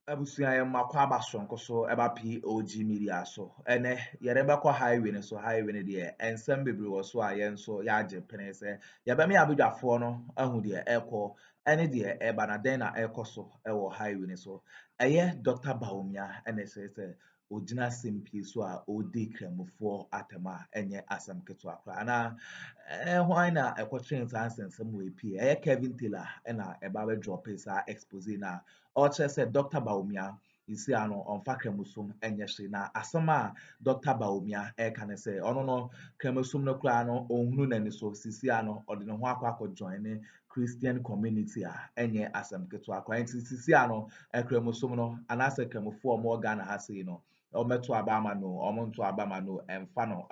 abusua yɛ makɔ aba sonko so ɛba POG Media so ɛnɛ yɛrebɛkɔ highway no so highway no deɛ nsɛm bebree wɔ so a yɛn nso yɛagye pene sɛ yɛbɛme abadwafoɔ no ahu deɛ ɛkɔ ɛne deɛ ɛba na dɛn na ɛkɔ so ɛwɔ highway no so ɛyɛ Dr. Bawumia ɛna ɛsɛ sɛ ogyina asɛm pie so a ɔredi kramofoɔ atam a ɛnyɛ asɛm ketewa koraa anaa hwan na ɛkɔtwɛn saa nsɛnsɛm wɔ pie ɛyɛ Kevin Taylor ɛna ɛba bɛdrɔpe saa expose na ɔkyerɛ sɛ Dr. Bawumia isi ano ɔmfa kramosom ɛnyɛ hwee na asɛm a Dr. Bawumia ɛka ne sɛ ɔno no kramosom no koraa no ɔnhunu n'ani so sisi ano ɔde ne ho akɔ join ne Christian community a ɛnyɛ asɛm ketewa koraa nti sisi ano kramosom no anaasɛ kramofoɔ a wɔwɔ Ghana ha sei no ɔmɛto aba ama no ɔmonto aba ama no ɛmfa no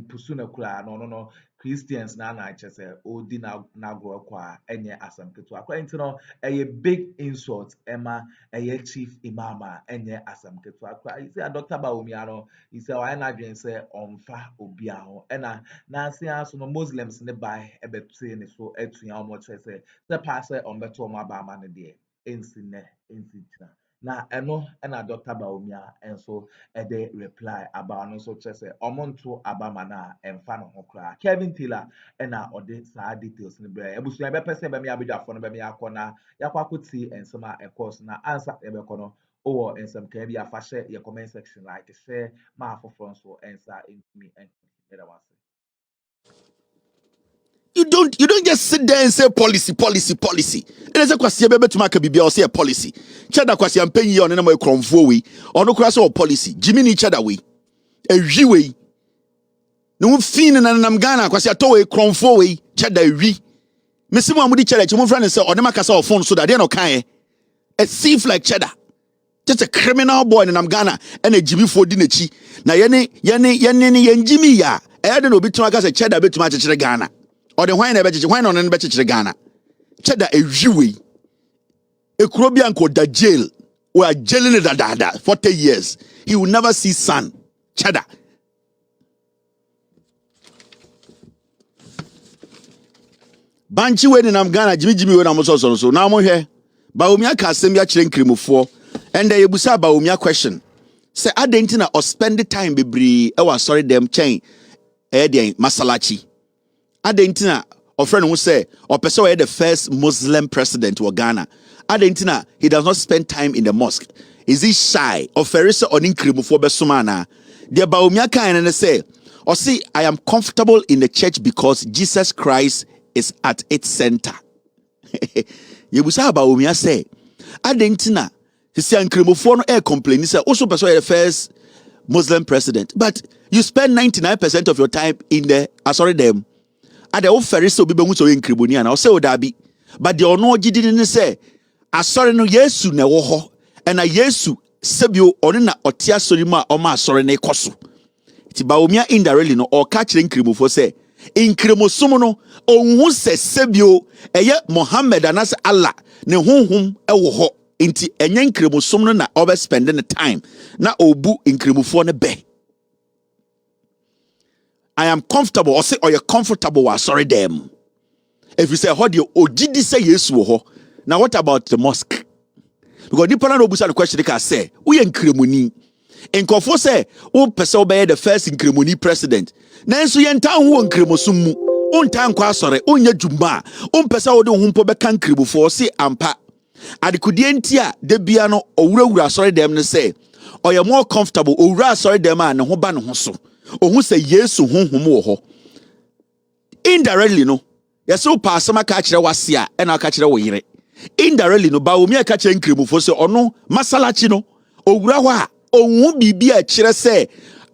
pusu no koraa no ɔno no Christians na kyerɛ sɛ ɔdi n'agorɔ kɔ a ɛnyɛ asɛm ketewa koraa nti no ɛyɛ big insult ɛma ɛyɛ ChiefImam a ɛnyɛ asɛm ketewa koraa yi sɛ Dr. Bawumia no yi sɛ ɔayɛ n'adwene sɛ ɔmfa obi a ho ɛna n'ase so no Muslims ne bae ɛbɛte ne so atua wɔn kyerɛ sɛ paa sɛ ɔmbɛto wɔn aba ama no deɛ ɛnsi nnɛ ɛnsi gyina na ɛno ɛna Dr. Bawumia nso ɛde reply aba no nso kyerɛ sɛ ɔmonto aba ma no a ɛmfa no ho koraa Kevin Taylor ɛna ɔde saa details no brɛ abusua bɛpɛ sɛ bɛme abadwafoɔ no bɛme akɔ na yɛakɔ akɔtie nsɛm a ɛkɔɔ so na ansa yɛbɛkɔ no wowɔ nsɛm kan bi afa hyɛ yɛ comment section like hyɛ ma afoforɔ nso ɛnsa ntumi ɛda wase. You don't just sit there and say policy. It is a question to make a BB or say a policy. Chada question paying you on a cromfo way or no cross or policy. Jimmy each other way. A way. No fin and I'm Ghana because I told a cromfo way. Chada we. Missy Mamudi Chada, you friend and say, or the Macasa phone so that they're not kind. A thief like Chada. Just a criminal boy and I'm Ghana and a Jimmy for dinner chi. Na yene Jimmy ya. I don't know bit to my Chada bit to my Ghana. Or the wine on and better Ghana. Cheddar a Jewy. A Crobian called the jail. Or a jailing da 40 years. He will never see sun. Cheddar. Banchi wedding I'm Ghana, Jimmy when I'm also so. Now I'm here. Bawumia Kasemia Chilen Krimo and the Ebusa Bawumia question. Say I didn't or spend the time be sorry them chain. Masalachi. Adentina, a friend who say, or person the first Muslim president to Ghana. Adentina, he does not spend time in the mosque. Is he shy? Or Ferris or Inkrimophobe Sumana? The Bawumia kind and say, or see, I am comfortable in the church because Jesus Christ is at its center. Yebusa Bawumia say, Adentina, he say Inkrimophono air complain. He say, also person the first Muslim president. But you spend 99% of your time in the Ade o fere se obi behu so enkriboni ana o se o dabi but the ono gidi ni se asore no Yesu na wo ho na Yesu sebio ono na ote asore mu a o ma asore na ikoso ti Bawumia indirectly no o ka kire enkribofo se enkrimosom no ohun se sebio eye Muhammad anas Allah ne honhom e wo ho nti enye enkrimosom no na o be spend the time na obu enkrimofo no be. I am comfortable or say or you're comfortable sorry them. If you say how do you did say yes wo now what about the mosque? Because nipa no busa the question they can say we enkremoni. Nkofo say o person be the first enkremoni president. Nanso ye ntan ho enkremosum mu. O ntan kwa sorry onya dwuma. O pesa wo de ho mpo be kan kremofo say ampa. Adekudie ntia de bia no owurawura sorry them ne say or you're more comfortable owura sorry them a ne ho ba ne ho so. Who say yes to whom indirectly no yes so pass some catch wasia and I'll catch the way indirectly no Bawumia catch enkrimo say or no masalachi no owura o won bibia kire say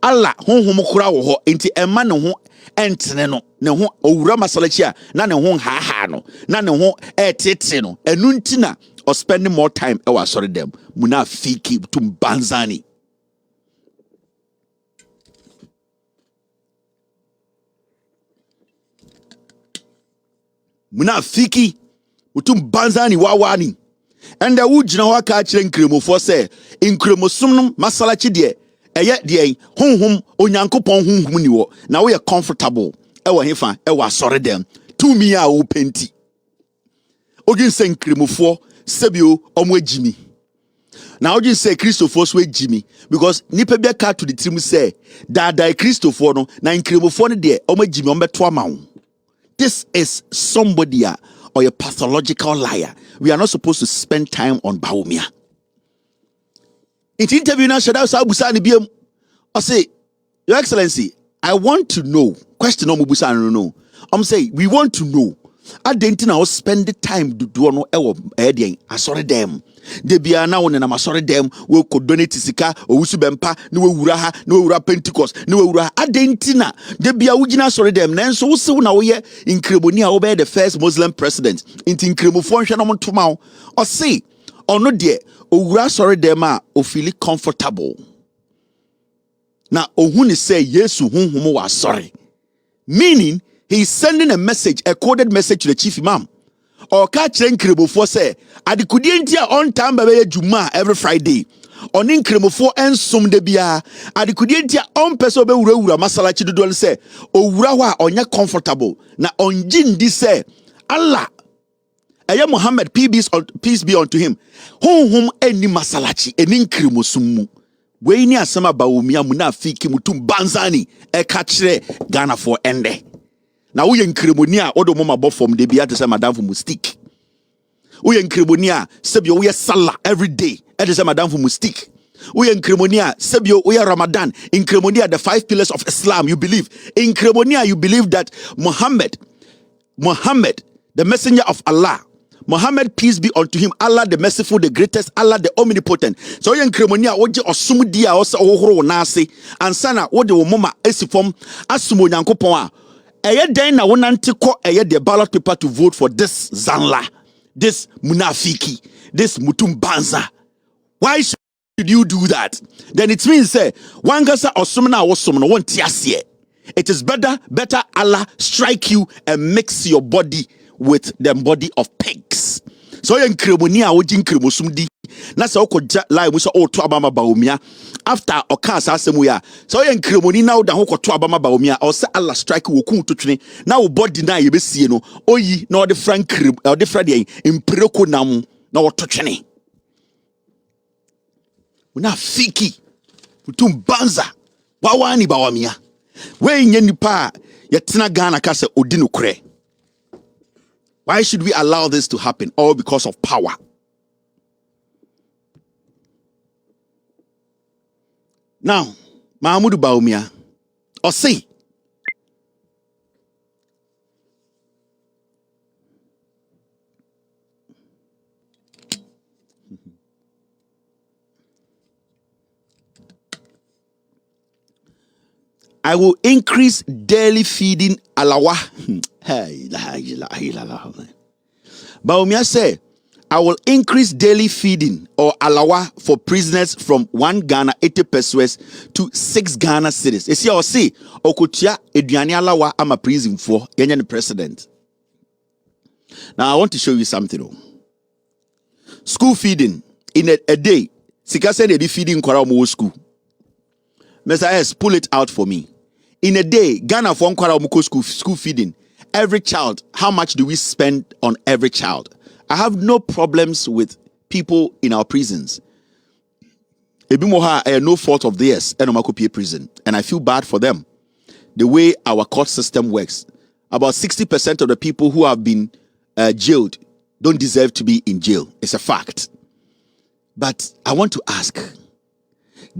Allah honhom kura wo ho enti emma ne ho entene no ne ho owura masalachi a na ne ho ha no na ne ho etete no enu ntina or spending more time e wa sorry them munafiki tumbanzani. Munafiki utum banzani wawani and the wujina waka chire nkremofo say nkremosum masalachi de eye de honhom onyankopon honhom ni wo na we comfortable e wo hefa e wa sore dem to me a wo penti ogin se nkremofo sebio omo agimi Now you say Christopher swe Jimmy because nipa be car to the trim say that Christopher no na inkremofo de omo Jimmy ombeto ama. This is somebody or a pathological liar. We are not supposed to spend time on Bawumia. In the interview now, I say, Your Excellency, I want to know. Question no mubusa no. I'm saying we want to know. I didn't now spend the time to do no editing. I saw them. They be now when I'm sorry them. We could donate sika or usubempa. No uraha. No ura Pentecost. No ura. I didn't na. They be a ujina sorry them. Then so now we in Krebonia obey the first Muslim president. Into Krebofonshana on tomorrow. Or say or no dear. Ura sorry them or feel comfortable. Now ohuni say yesu hunhumo was sorry. Meaning he's sending a message, a coded message to the chief imam. Or catch Kremofo say, Adikudientia on time by Juma every Friday. On in Kremofo and some debia. Adikudientia on peso be ura masalachi do say, O urawa on ya comfortable. Na on jin di say, Allah. Aya Muhammad, peace be unto him. Hum any masalachi, any Kremosumu. We ni asama Bawumia munafiki mutum banzani. E kachre Ghana for ende. Now we in Kremonia, odo mama bo from the biate say madam for mustique. We in Kremonia, sebio we salah every day. It is a madam for mustique. We in Kremonia, sebio we Ramadan. In Kremonia, the 5 pillars of Islam, you believe. In Kremonia, you believe that Muhammad, the messenger of Allah, Muhammad, peace be unto him, Allah the merciful, the greatest, Allah the omnipotent. So in Kremonia, oje osumudia osa ohoro nase, ansana ode wo mama esifom asumo nyankopon a. Eye den na wonante ko eye the ballot paper to vote for this Zanla, this Munafiki, this Mutum Banza. Why should you do that? Then it means say wangasa osumna osumno won tiasie. It is better Allah strike you and mix your body with the body of pigs. So yen Kremonia ojin Kremosumdi. Na se okoja lie mu so oto abama Bawumia after okas asemuya. So yen Kremoni now da ho koto abama Bawumia or say Allah strike wo kun totwene na wo body na ye besie no oyi na the frank or the friday impreko nam na wo totwene. Una fiki mutum banza wawani Bawumia. We nye nipa yetena Ghana ka se odi no kure. Why should we allow this to happen? All because of power. Now, Mahamudu Bawumia, or say, I will increase daily feeding alawa. Bawumia say, I will increase daily feeding or alawa for prisoners from 1 Ghana 80 pesos to 6 Ghana cedis. You see, or see, Okutia Eduani alawa I'm a prison for Kenyan president. Now I want to show you something. School feeding in a day. Sika said they feeding Kwara Mo school. Mr. S, pull it out for me. In a day, Ghana for Kwara Mo school feeding. Every child, how much do we spend on every child? I have no problems with people in our prisons. Ebimoha, no fault of theirs, and Omakopie prison. And I feel bad for them. The way our court system works. About 60% of the people who have been jailed don't deserve to be in jail. It's a fact. But I want to ask,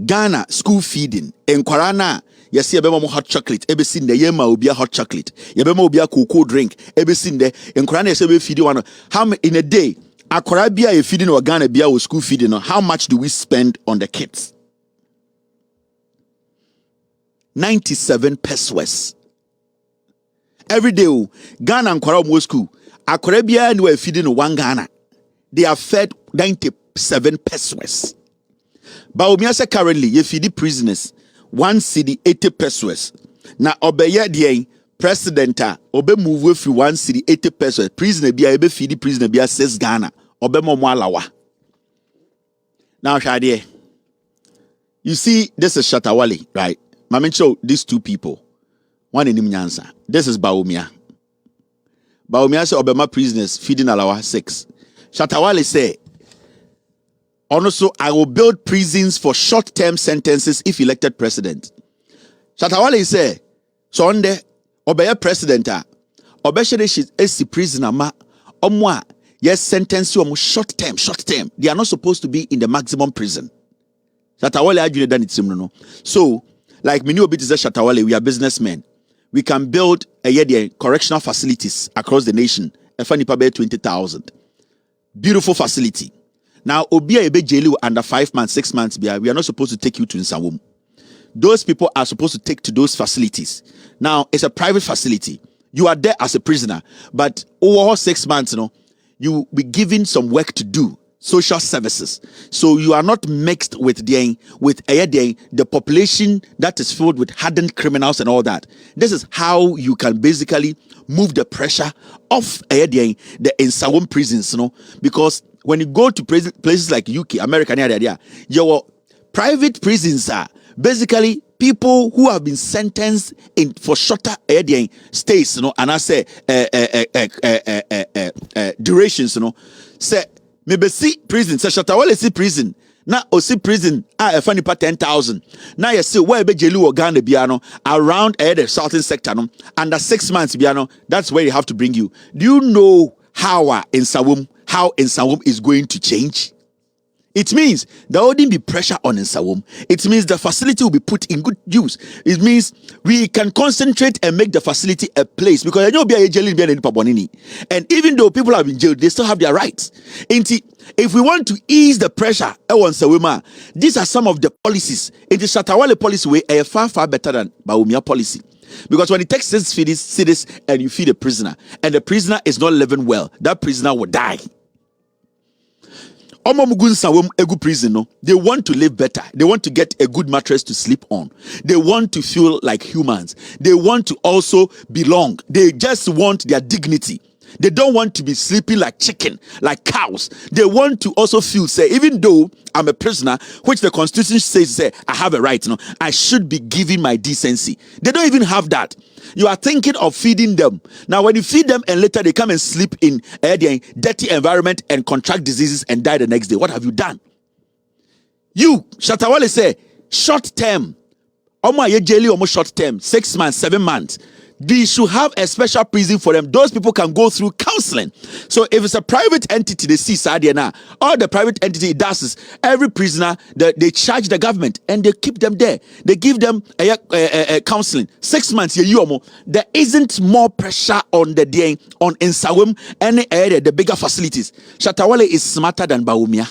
Ghana school feeding, in Kwarana, yes, you have hot chocolate. Ever seen the yema will be a hot chocolate. You have a cocoa drink. Ever seen the in Quran you feeding one. How in a day? Akroma a feeding or Ghana bia or school feeding. How much do we spend on the kids? 97 pesos. Every day, Ghana and Quran school. Akroma bia no feeding 1 Ghana. They are fed 97 pesos. Bawumia say currently you feed the prisoners 1 cedi 80 pesos. Na obeye de president obe move free 1 cedi 80 pesos. Prisoner bia ebe feed prisoner bia 6 Ghana. Obe mo alawa. Now Shadie, you see this is Shatawale, right? Mama show these 2 people. One in Nyansa. This is Bawumia. Bawumia say obema prisoners feeding alawa 6. Shatawale say Also, I will build prisons for short-term sentences if elected president. Shatawale say, so on the obey president, obey she is prisoner ma omwa yes sentence you short term. They are not supposed to be in the maximum prison. Shatawale argued that it's no. So, like many of it is Shatawale, we are businessmen. We can build a correctional facilities across the nation. Efanipa 20,000. Beautiful facility. Now, Obia Ebe Jelu under 5 months, 6 months, we are not supposed to take you to Nsawum. Those people are supposed to take to those facilities. Now, it's a private facility. You are there as a prisoner, but over 6 months, you be given some work to do, social services. So you are not mixed with the population that is filled with hardened criminals and all that. This is how you can basically move the pressure off the Nsawum prisons, because when you go to places like UK, America, your private prisons are basically people who have been sentenced for shorter stays, and I say durations, say maybe see prison, say Shatawale see prison. Now see prison, funny pa 10,000. Now you see where be jelu or Ghana biano around the southern sector, under 6 months biano. That's where you have to bring you. Do you know how Nsawum is going to change? It means there wouldn't be pressure on Nsawum. It means the facility will be put in good use. It means we can concentrate and make the facility a place, because I know and even though people have been jailed, they still have their rights. If we want to ease the pressure on Nsawuma, these are some of the policies. In the Shatawale policy way, are far better than Bawumia policy. Because when it takes cities and you feed a prisoner, and the prisoner is not living well, that prisoner will die. They want to live better. They want to get a good mattress to sleep on. They want to feel like humans. They want to also belong. They just want their dignity. They don't want to be sleeping like chicken, like cows. They want to also feel, say, even though I'm a prisoner, which the Constitution says, say, I have a right, I should be given my decency. They don't even have that. You are thinking of feeding them. Now, when you feed them and later they come and sleep in a dirty environment and contract diseases and die the next day, what have you done? You, Shatawale say, short term. Almost short term, 6 months, 7 months. They should have a special prison for them. Those people can go through counseling. So if it's a private entity, they see Sadia now. All the private entity does is every prisoner, they charge the government and they keep them there. They give them a counseling. 6 months, there isn't more pressure on the day on Nsawum any area, the bigger facilities. Shatawale is smarter than Bawumia.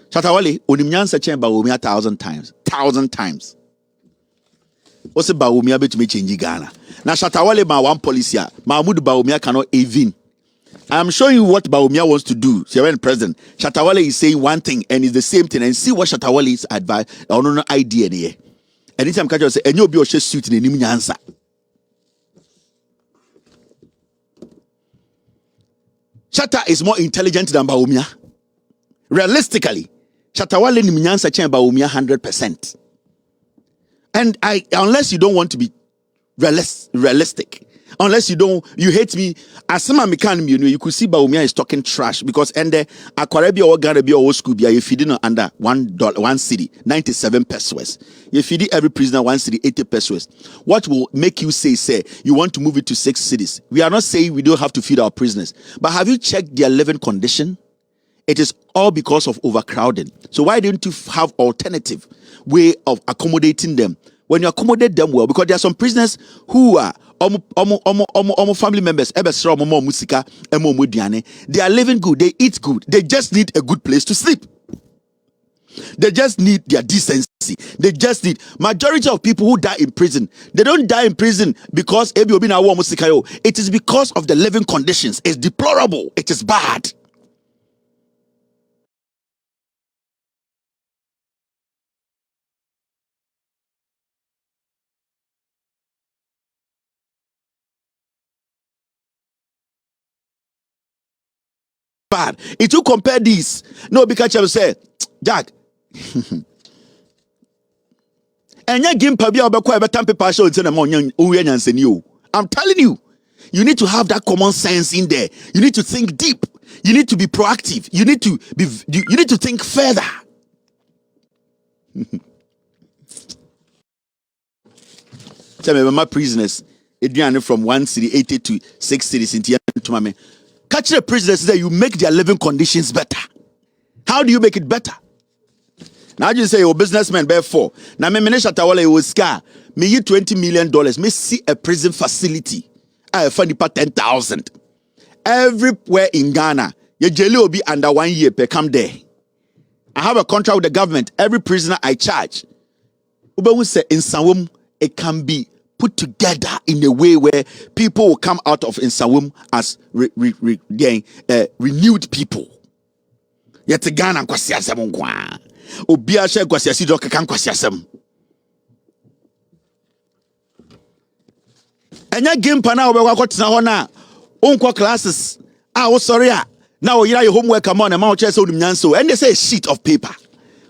Shatawale, unimnyansa chen Bawumia 1,000 times. 1,000 times. What's about Bawumia to me change Ghana? Now Shatawale ma one policy. Mahmoud Bawumia cannot even. I'm showing you what Bawumia wants to do. So when president, Shatawale is saying one thing and it's the same thing. And see what Shatawale is advice. I don't know idea there. Anytime Kajo say, and you'll be your suit in the answer. Shatta is more intelligent than Bawumia. Realistically, Shatawale ni mnyansa chen Bawumia 100%. And unless you don't want to be realistic, unless you hate me, as some American, you could see Bawumia is talking trash because the Akroma or Ghana or school be feeding under $1 city, 97 pesos. You feed every prisoner 1 city, 80 pesos. What will make you say you want to move it to 6 cities? We are not saying we don't have to feed our prisoners, but have you checked their living condition? It is all because of overcrowding. So why don't you have alternative way of accommodating them? When you accommodate them well, because there are some prisoners who are family members, they are living good, they eat good, they just need a good place to sleep. They just need their decency. They just need. Majority of people who die in prison, they don't die in prison because it is because of the living conditions. It's deplorable. It is bad. Bad. If you compare these, no, because you say, Jack, and you give Pabia paper show I'm telling you, you need to have that common sense in there. You need to think deep. You need to be proactive. You need to think further. Tell me, my prisoners, from 1 city 80 to 6 cities in Tiamame. Catch the prisoners that you make their living conditions better. How do you make it better? Now you say your businessman bear 4. Now me menesha tawala you scar me you $20 million. Me see a prison facility. I find it 10,000. Everywhere in Ghana, your jail will be under 1 year per come there. I have a contract with the government. Every prisoner I charge. Ube say in Sawum, it can be put together in a way where people will come out of Insawum as renewed people. Yet Ghana kwasiasem nkwa. Obi a hye kwasiasi do keka kwasiasem. Enya game pa na obekwa kwotena ho na unkwa classes wo sorry a na o yira your homework am on e ma o chese onum nyanso and they say a sheet of paper.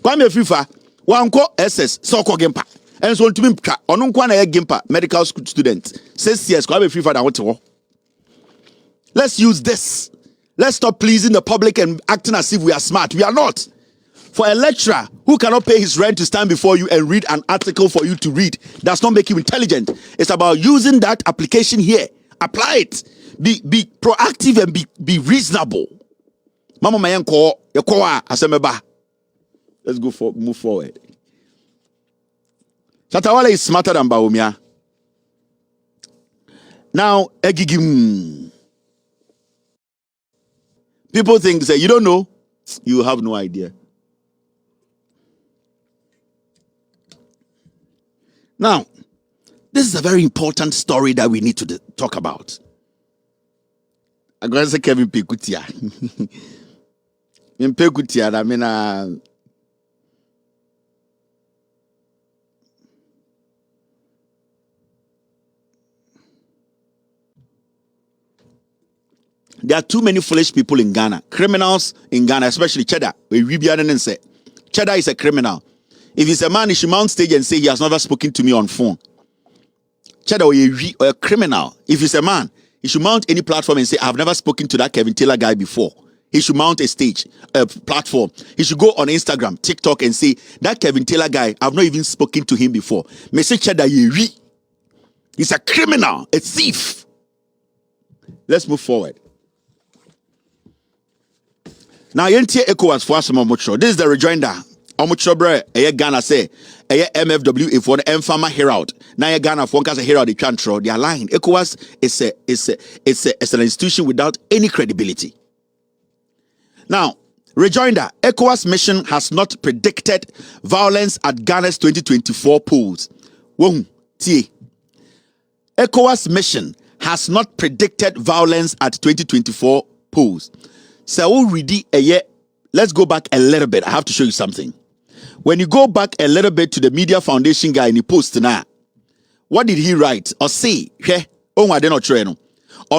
Kwa me fifa wanko SS so ko game pa. And so to me, on na gimpa medical school student 6 years. Let's use this. Let's stop pleasing the public and acting as if we are smart. We are not. For a lecturer who cannot pay his rent to stand before you and read an article for you to read, does not make you intelligent. It's about using that application here. Apply it. Be proactive and be reasonable. Mama mayanko yakoa asemeba. Let's move forward. Chatawala is smarter than Bawumia. Now, Egigim. People think, say, you don't know. You have no idea. Now, this is a very important story that we need to talk about. I'm going to say Kevin Pekutia. In Pekutia, I mean, there are too many foolish people in Ghana. Criminals in Ghana, especially Cheddar. Cheddar is a criminal. If he's a man, he should mount stage and say he has never spoken to me on phone. Cheddar or a criminal. If he's a man, he should mount any platform and say, I've never spoken to that Kevin Taylor guy before. He should mount a platform. He should go on Instagram, TikTok and say, that Kevin Taylor guy, I've not even spoken to him before. Message Cheddar, he's a criminal, a thief. Let's move forward. Now, yentie ECOWAS for some mucho. This is the rejoinder. Omucho bre, Ghana say, MFW if one Mfama Herald. Now Ghana for a Herald the control. They are lying. ECOWAS is an institution without any credibility. Now, rejoinder. ECOWAS mission has not predicted violence at Ghana's 2024 polls. Whoa, tie. ECOWAS mission has not predicted violence at 2024 polls. So let's go back a little bit. I have to show you something. When you go back a little bit to the Media Foundation guy in the post now, what did he write or say? Or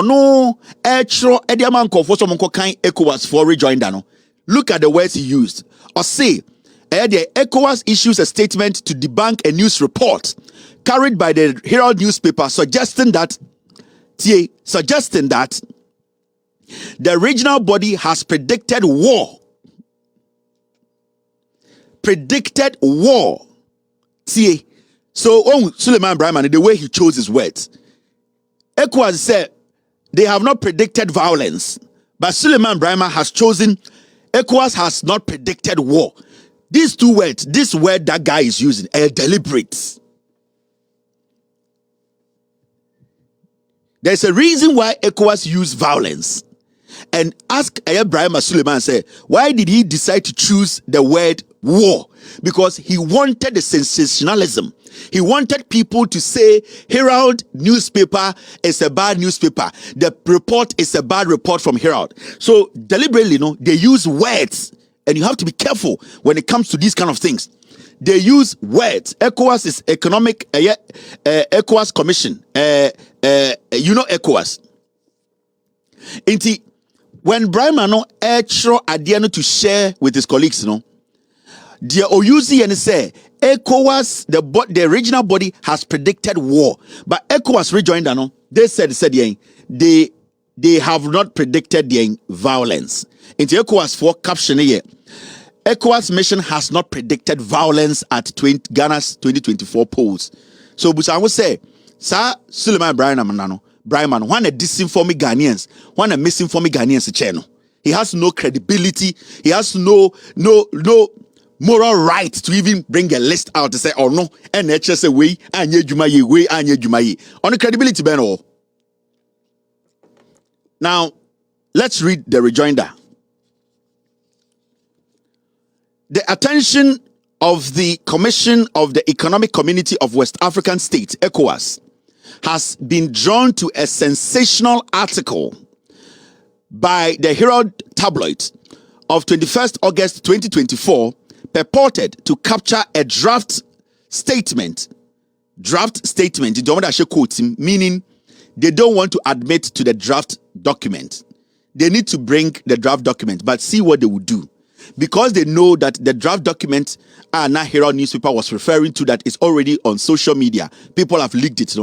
no, ECOWAS for rejoinder. No. Look at the words he used. Or say, ECOWAS issues a statement to debunk a news report carried by the Herald newspaper suggesting that the regional body has predicted war. Predicted war. See, so Suleiman Brahman, the way he chose his words, ECOWAS said they have not predicted violence, but Suleiman Brahman has chosen ECOWAS has not predicted war. These two words, this word that guy is using, are deliberate. There's a reason why ECOWAS use violence. And ask Ibrahim Suleiman, say, why did he decide to choose the word war? Because he wanted the sensationalism. He wanted people to say Herald newspaper is a bad newspaper. The report is a bad report from Herald. So deliberately, they use words. And you have to be careful when it comes to these kind of things. They use words. ECOWAS is economic, ECOWAS commission. ECOWAS. When Brian Etro Adiano to share with his colleagues, the Oyuzi and say ECOWAS, the regional body has predicted war, but ECOWAS rejoined. They said they they have not predicted the violence. Into ECOWAS for caption here. ECOWAS mission has not predicted violence at Ghana's 2024 polls. So, but I would say, Sir Suleiman Brian one a disinforming Ghanaians, one a misinforming Ghanaians channel. He has no credibility. He has no moral right to even bring a list out to say, oh no, and just say we and ye on the credibility ban all. Now, let's read the rejoinder. The attention of the Commission of the Economic Community of West African States, ECOWAS, has been drawn to a sensational article by the Herald tabloid of 21st August 2024 purported to capture a draft statement, meaning they don't want to admit to the draft document. They need to bring the draft document, but see what they would do. Because they know that the draft document Herald newspaper was referring to that is already on social media. People have leaked it,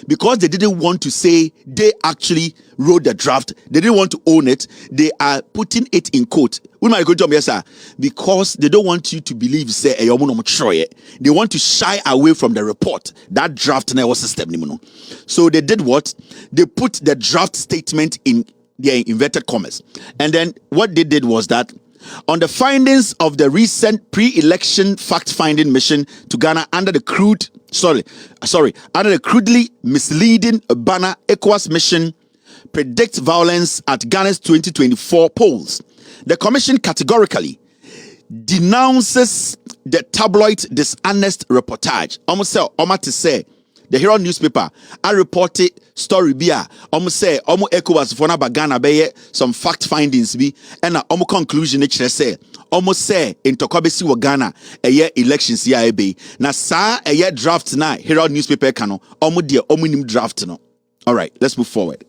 because they didn't want to say they actually wrote the draft. They didn't want to own it. They are putting it in quote. Because they don't want you to believe, say, they want to shy away from the report. That draft network system. So they did what? They put the draft statement in their inverted commas. And then what they did was that on the findings of the recent pre-election fact-finding mission to Ghana under the crudely misleading banner ECOWAS mission predicts violence at Ghana's 2024 polls. The commission categorically denounces the tabloid dishonest reportage. Almost to say the Herald newspaper, I reported story bia. Almost say ECOWAS for na Ghana be some fact findings be and almost conclusion it say almost say in Tokobesi wa Ghana a year elections ya be na sa a year draft na Herald newspaper kano almost dear omunim draft no. All right, let's move forward.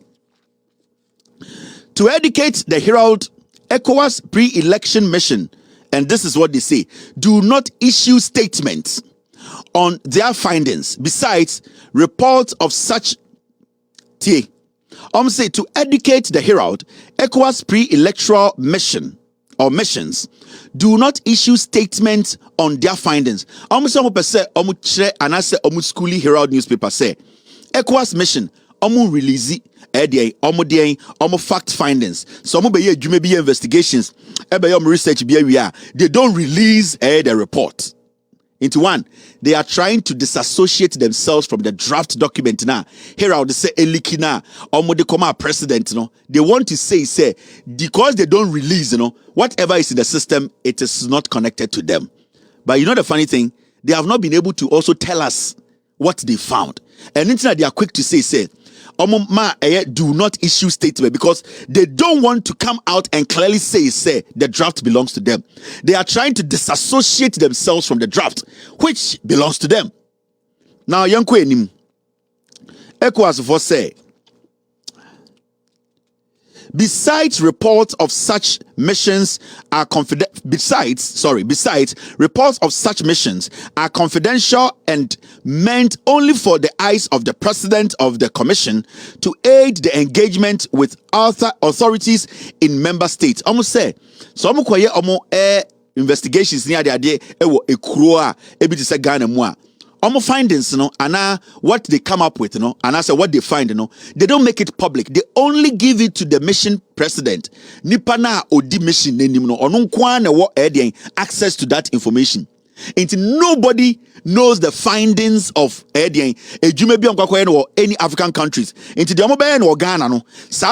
To educate the Herald, ECOWAS pre-election mission, and this is what they say: do not issue statements on their findings. Besides, reports of such say to educate the Herald, ECOWAS pre-electoral mission or missions do not issue statements on their findings. Schooly Herald newspaper say ECOWAS mission release fact findings. Some be investigations, research they don't release the report. Into one, they are trying to disassociate themselves from the draft document now. Here I would say Elikina or president, they want to say because they don't release, whatever is in the system, it is not connected to them. But the funny thing, they have not been able to also tell us what they found. And they are quick to say do not issue statement because they don't want to come out and clearly say the draft belongs to them. They are trying to disassociate themselves from the draft, which belongs to them. Now, Yanko Enim, ECOWAS for say, besides reports of such missions are reports of such missions are confidential and meant only for the eyes of the president of the commission to aid the engagement with authorities in member states. Almost say so investigations near the idea Ghana mua. Findings, and what they come up with, and I say what they find, they don't make it public. They only give it to the mission president. Nipana odi mission access to that information. And nobody knows the findings of any African countries. Into the or Ghana,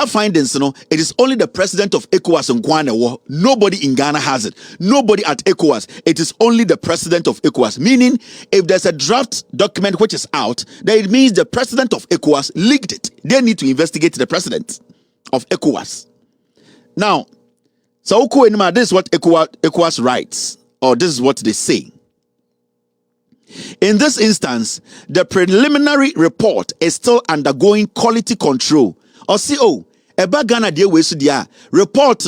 findings, it is only the president of ECOWAS and Ghana. Nobody in Ghana has it. Nobody at ECOWAS. It is only the president of ECOWAS. Meaning, if there's a draft document which is out, then it means the president of ECOWAS leaked it. They need to investigate the president of ECOWAS. Now, so this is what ECOWAS writes, or this is what they say. In this instance, the preliminary report is still undergoing quality control. Or Ghana report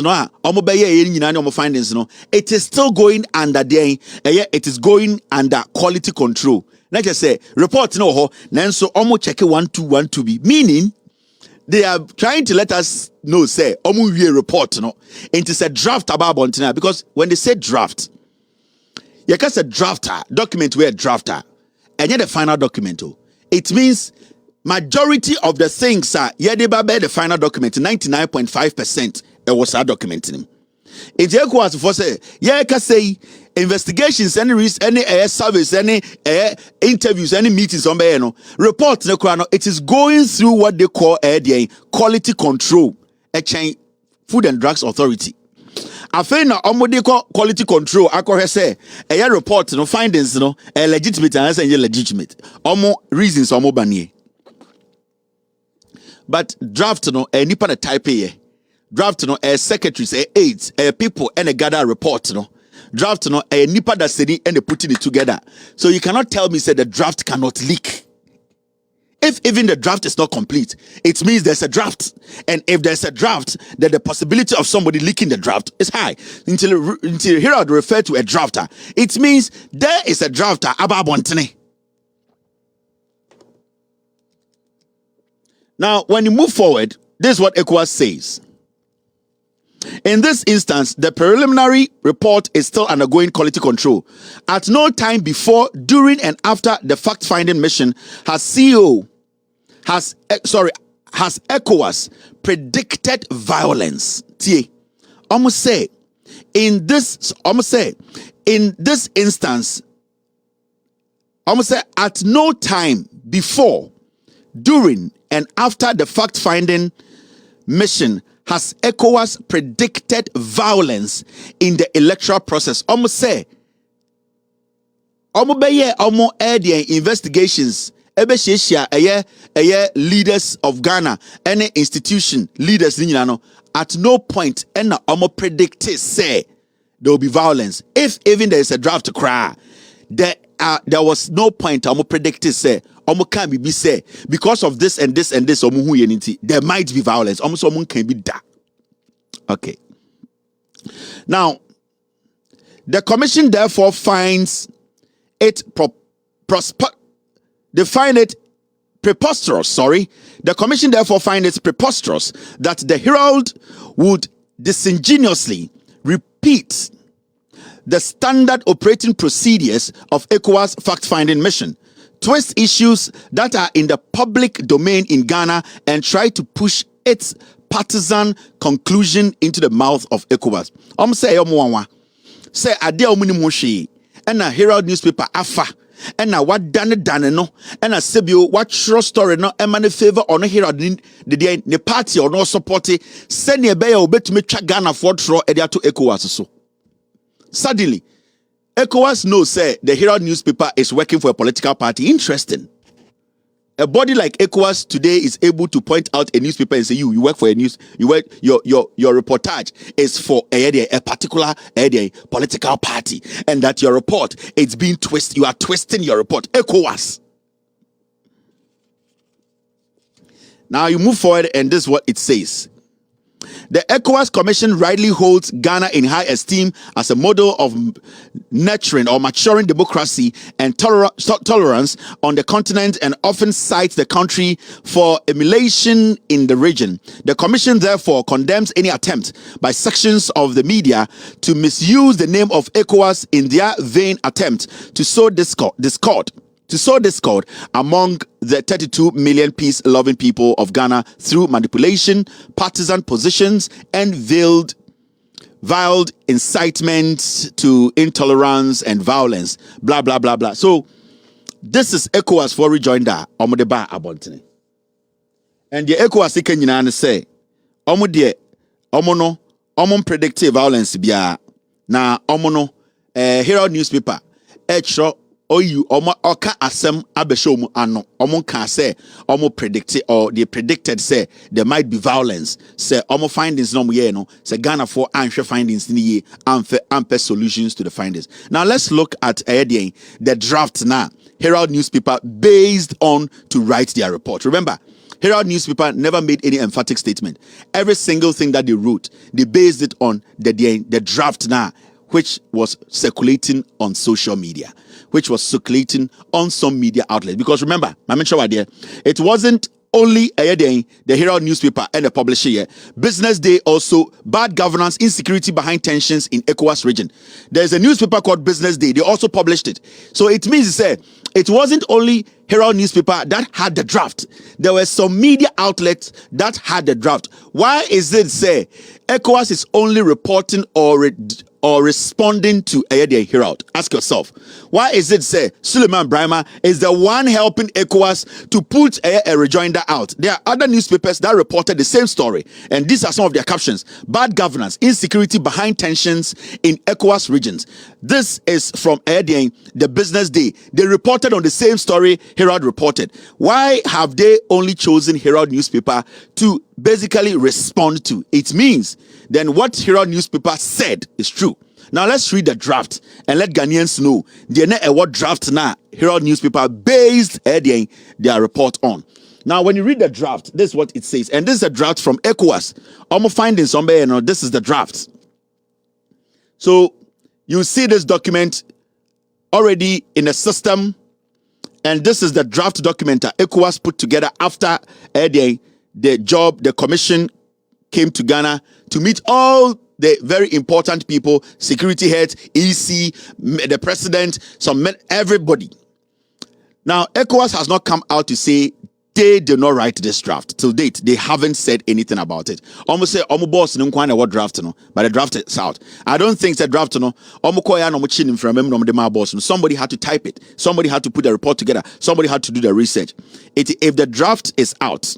findings it is still going under it is going under quality control. Like I say, report check 1212 be meaning they are trying to let us know, say, omu report, no, and it's a draft about Bontina, because when they say draft, you can say drafter, document where drafter, and yet the final document, it means majority of the things are the final document, 99.5%, it was our documenting. It's equal for say, yeah, can say investigations, any service, any interviews, any meetings on no report no, it is going through what they call the quality control, Food and Drugs Authority. I find now quality control. I say a report no findings no legitimate and say legitimate. Reasons banye. But draft no nipa na type here. Draft no secretaries, aides, people and a gather report no. Draft no nipa that sitting and they putting it together. So you cannot tell me say the draft cannot leak. If even the draft is not complete, it means there's a draft. And if there's a draft, then the possibility of somebody leaking the draft is high. Until Herald refer to a drafter, it means there is a drafter about Bontene. Now, when you move forward, this is what ECOWAS says. In this instance, the preliminary report is still undergoing quality control. At no time before, during, and after the fact-finding mission has ECOWAS predicted violence. Almost say in this instance, at no time before, during, and after the fact-finding mission has ECOWAS predicted violence in the electoral process. Almost say, investigations. Leaders of Ghana, any institution leaders, at no point predict say there will be violence. If even there is a draft to cry, there was no point predict say can be say because of this and this and this there might be violence. Can be that. Okay. Now, the commission therefore finds it preposterous. The commission therefore finds it preposterous that the Herald would disingenuously repeat the standard operating procedures of ECOWAS fact-finding mission, twist issues that are in the public domain in Ghana, and try to push its partisan conclusion into the mouth of ECOWAS. Say Addo Munimoshi and a Herald newspaper afa and now what done no and a Sebio what true story no emane favor on Herald the party or no support send a bear obey to me Ghana for throw edia to ECOWAS so. Suddenly, ECOWAS knows say the Herald newspaper is working for a political party. Interesting. A body like ECOWAS today is able to point out a newspaper and say you work for a news, you work your reportage is for a particular political party, and that your report it's being twisted. You are twisting your report. ECOWAS. Now you move forward, and this is what it says. The ECOWAS Commission rightly holds Ghana in high esteem as a model of nurturing or maturing democracy and tolerance on the continent, and often cites the country for emulation in the region. The Commission therefore condemns any attempt by sections of the media to misuse the name of ECOWAS in their vain attempt to sow discord among the 32 million peace-loving people of Ghana through manipulation, partisan positions, and veiled incitement to intolerance and violence. Blah, blah, blah, blah. So, this is ECOWAS for rejoinder. Omodeba abontene. And the ECOWAS can say, Omodie, Omono, Omon predictive violence biya. Na Omono, Herald newspaper, Etro, oka asem abesho ano omo can say omo predicted or they predicted say there might be violence, say omo findings no ye no say Ghana for answer findings ni ye ampe solutions to the findings. Now let's look at the draft now Herald newspaper based on to write their report. Remember, Herald newspaper never made any emphatic statement. Every single thing that they wrote, they based it on the draft now, which was circulating on social media, which was circulating on some media outlets. Because remember, I mentioned right there, it wasn't only the Herald newspaper and the publisher here. Business Day also, bad governance, insecurity behind tensions in ECOWAS region. There's a newspaper called Business Day. They also published it. So it means it wasn't only Herald newspaper that had the draft. There were some media outlets that had the draft. Why is it ECOWAS is only reporting or responding to the Herald? Ask yourself. Why is it Suleiman Brahma is the one helping ECOWAS to put a rejoinder out? There are other newspapers that reported the same story, and these are some of their captions: bad governance, insecurity behind tensions in ECOWAS regions. This is from the Business Day. They reported on the same story Herald reported. Why have they only chosen Herald newspaper to basically respond to? It means then what Herald newspaper said is true. Now let's read the draft and let Ghanaians know what draft now Herald newspaper based their report on. Now, when you read the draft, this is what it says, and this is a draft from ECOWAS. I'm finding somewhere, this is the draft. So you see this document already in the system, and this is the draft document that ECOWAS put together after the commission came to Ghana to meet all the very important people, security heads, EC, the president, everybody. Now, ECOWAS has not come out to say they did not write this draft. Till date, they haven't said anything about it. Almost say, boss, what draft, but the draft is out. I don't think the draft, somebody had to type it. Somebody had to put the report together. Somebody had to do the research. If the draft is out,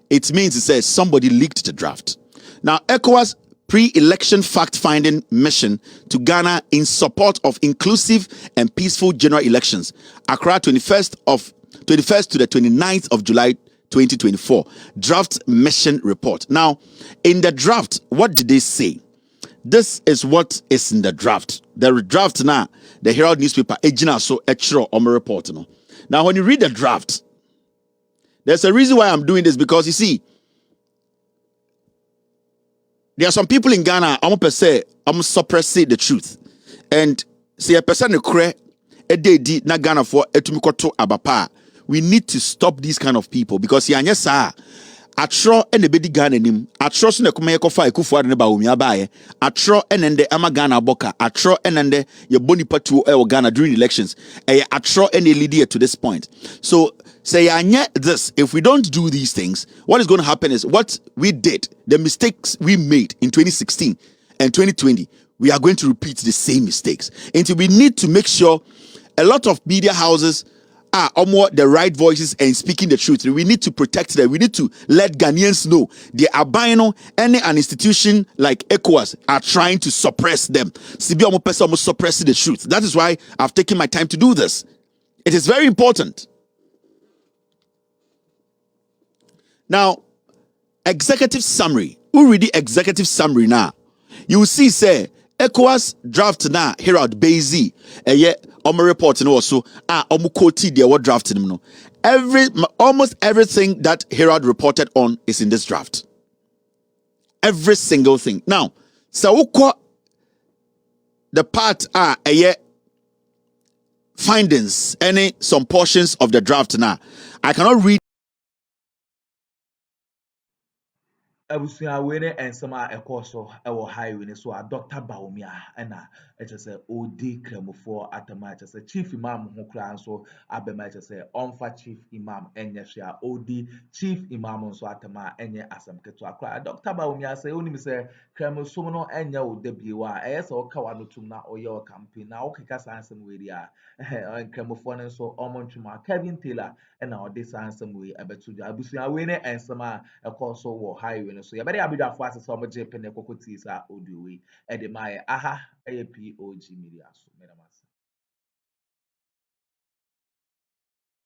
it means it says somebody leaked the draft. Now, ECOWAS pre-election fact-finding mission to Ghana in support of inclusive and peaceful general elections. Accra, 21st to the 29th of July 2024. Draft mission report. Now, in the draft, what did they say? This is what is in the draft. The draft now, the Herald newspaper, so on my report. Now, when you read the draft, there's a reason why I'm doing this, because you see, there are some people in Ghana, I'm suppressing the truth. And see a person a day na Ghana for etumikoto abapa. We need to stop these kind of people, because yanyesa atro and the bedi Ghana nim atro so na kuma yekofa Akuffo ne Bawumia bae atro enende ama Ghana boka atro enende ye boni patu Ghana during elections atro and lead to this point. So say this, if we don't do these things, what is going to happen is what we did, the mistakes we made in 2016 and 2020, we are going to repeat the same mistakes. And we need to make sure a lot of media houses are the right voices and speaking the truth. We need to protect them. We need to let Ghanaians know the albino and an institution like ECOWAS are trying to suppress them. Suppressing the truth. That is why I've taken my time to do this. It is very important. Now, executive summary. Who read the executive summary now? You will see, ECOWAS draft now, Herald Bazy, report also, quoted the what draft no. Almost everything that Herald reported on is in this draft. Every single thing. Now, so the part findings, some portions of the draft now. I cannot read. Abusua wene ensema ekoso ewo highway ne so a Dr. Bawumia na echese odi kramofo atama echese ChiefImam ho kra nso abema echese onfa ChiefImam enye hwe odi ChiefImam nso atama enye asamketo akra Dr. Bawumia say onim say kramosom no enye wo debiewa eyese oka wa notum na oye o campaign na okeka sansem we a kramofo ne nso omontwuma Kevin Taylor na odi sansem we abetuja abusua wene ensema ekoso wo highway so ya bere abidwafo asese omo je pene kokoti sa audio we e de mai aha POG Media so